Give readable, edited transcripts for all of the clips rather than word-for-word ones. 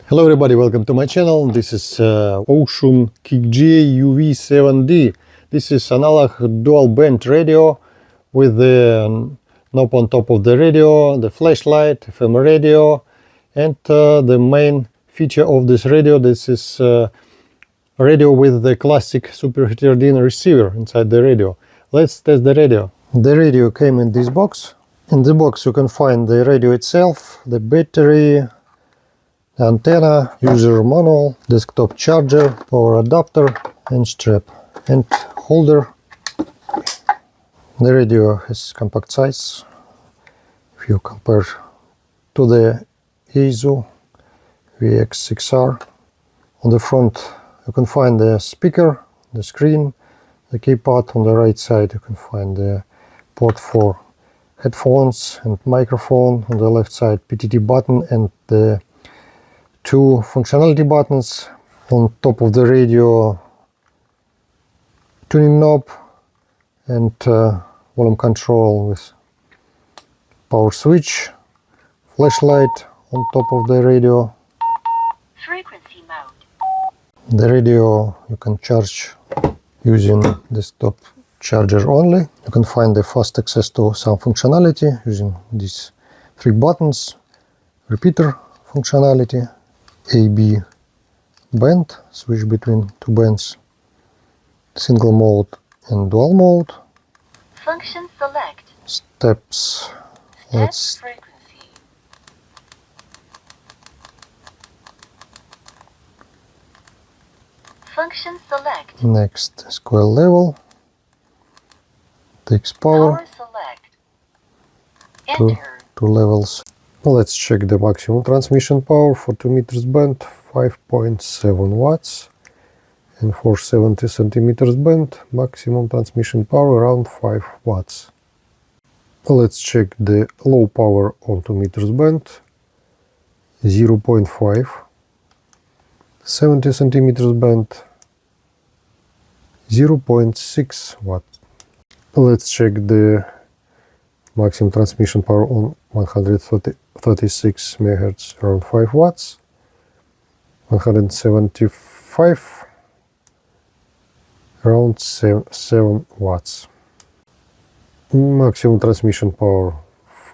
Hello everybody, welcome to my channel. This is Wouxun UV7D. This is analog dual band radio with the knob on top of the radio, the flashlight, FM radio, and the main feature of this radio, this is radio with the classic super heterodyne receiver inside the radio. Let's test the radio. The radio came in this box. In the box you can find the radio itself, the battery, antenna, user manual, desktop charger, power adapter, and strap and holder. The radio has compact size if you compare to the Yaesu VX6R. On the front you can find the speaker, the screen, the keypad. On the right side you can find the port for headphones and microphone. On the left side PTT button and the two functionality buttons. On top of the radio, tuning knob and volume control with power switch, flashlight on top of the radio. Frequency mode. The radio you can charge using desktop charger only. You can find the fast access to some functionality using these three buttons, repeater functionality, AB band, switch between two bands, single mode and dual mode. Function select. Steps. Let's Frequency. Function select. next square level. Takes power Power select. to Enter. two levels. Let's check the maximum transmission power for 2 meters band, 5.7 watts, and for 70 centimeters band, maximum transmission power around 5 watts. Let's check the low power on 2 meters band, 0.5, 70 centimeters band, 0.6 watt. Let's check the maximum transmission power on 136 MHz, around 5 watts, 175, around 7 watts. Maximum transmission power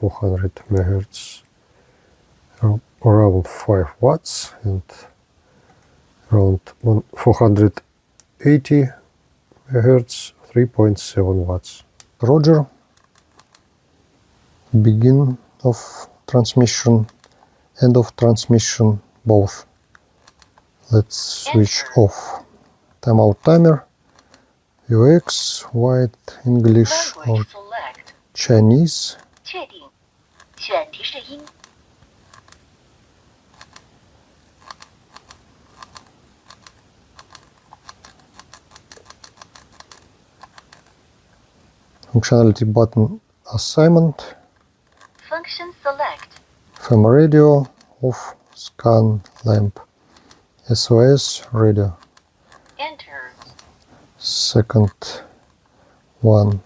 400 MHz, around 5 watts, and around 480 MHz, 3.7 watts. Roger. Begin of transmission, end of transmission, both. Let's switch off. Timeout timer, UX, white, English or Language select. Chinese. 确定。选提示音。Functionality button assignment. Function select. FM radio, off, scan, lamp, SOS, radio. Enter. Second one,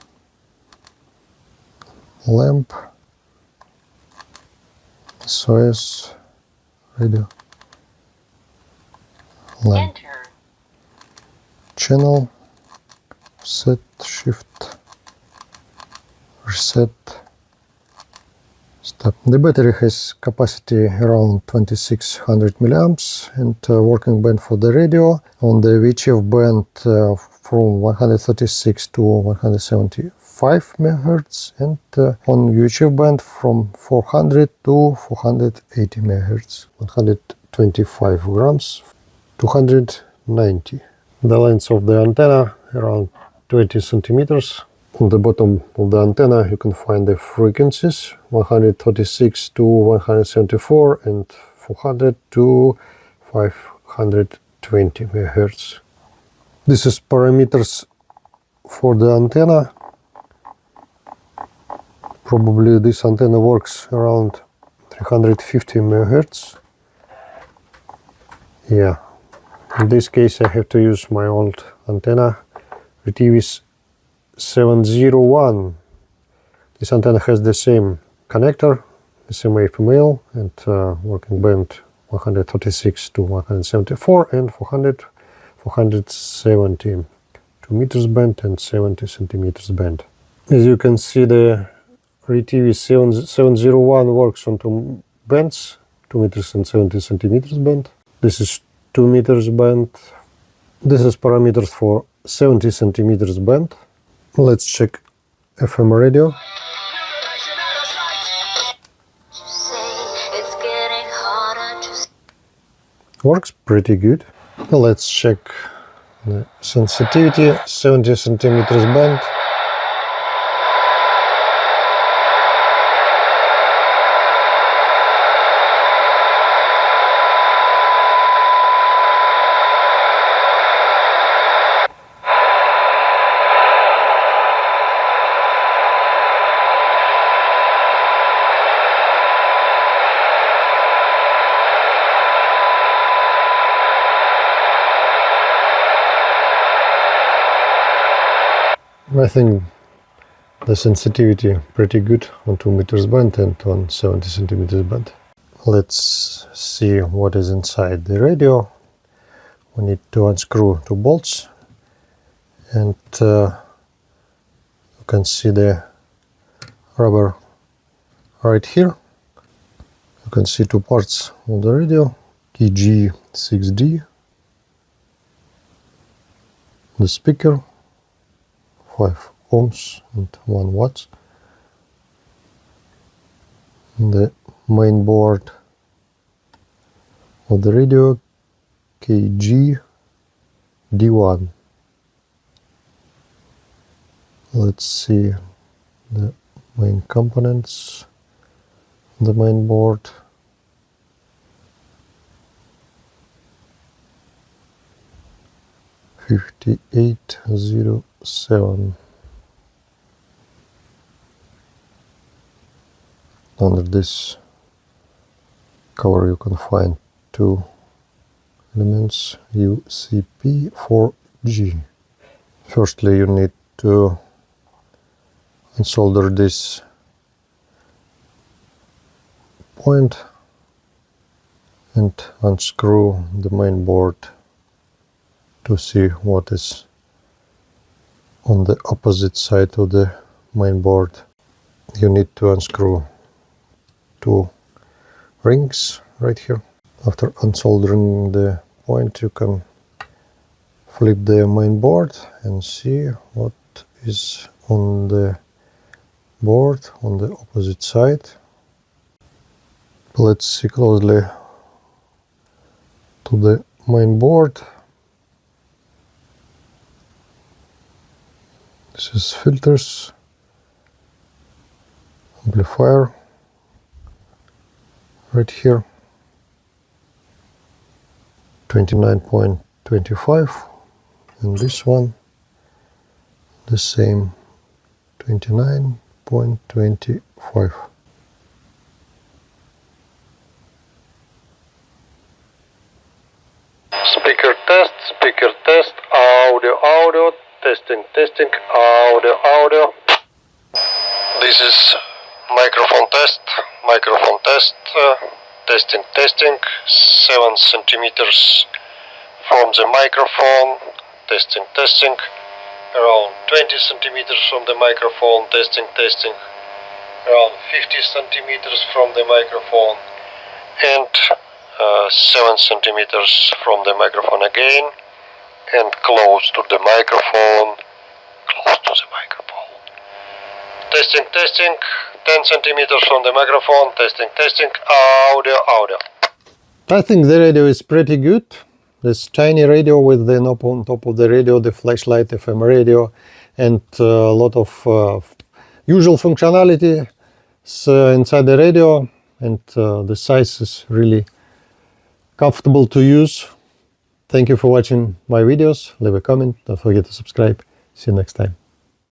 lamp, SOS, radio, lamp. Enter. Channel, set, shift, reset, stop. The battery has capacity around 2600 milliamps and working band for the radio. On the VHF band from 136 to 175 MHz, and on UHF band from 400 to 480 MHz, 125 grams, 290. The length of the antenna around 20 centimeters. On the bottom of the antenna you can find the frequencies 136 to 174 and 400 to 520 MHz. This is parameters for the antenna. Probably this antenna works around 350 MHz. Yeah, in this case I have to use my old antenna, UV7D. This antenna has the same connector, the same FML, and working band 136 to 174 and 400, 470 2 meters band and 70 centimeters band. As you can see, the RTV 701 works on two bands, 2 meters and 70 centimeters band. This is 2 meters band. This is parameters for 70 centimeters band. Let's check FM radio. Works pretty good. Let's check the sensitivity, 70 centimeters band. I think the sensitivity pretty good on 2 meters band and on 70 centimeters band. Let's see what is inside the radio. We need to unscrew 2 bolts, and you can see the rubber right here. You can see 2 parts of the radio, KG6D, the speaker, 5 ohms and 1 watts, the main board of the radio, KG-D1. Let's see the main components, the main board. $58.07. Under this cover you can find 2 elements, UCP4G. Firstly, you need to unsolder this point and unscrew the main board to see what is on the opposite side of the main board. You need to unscrew 2 rings right here. After unsoldering the point, you can flip the main board and see what is on the board on the opposite side. Let's see closely to the main board. This is filters, amplifier right here, 29.25, and this one the same, 29.25. Speaker test, audio, testing, audio. This is microphone test, testing, 7 centimeters from the microphone, testing, around 20 centimeters from the microphone, testing, around 50 centimeters from the microphone, and 7 centimeters from the microphone again, and close to the microphone, testing, 10 centimeters from the microphone, testing, audio. I think the radio is pretty good. This tiny radio with the knob on top of the radio, the flashlight FM radio, and a lot of usual functionality inside the radio, and the size is really comfortable to use. Thank you for watching my videos. Leave a comment, don't forget to subscribe. See you next time.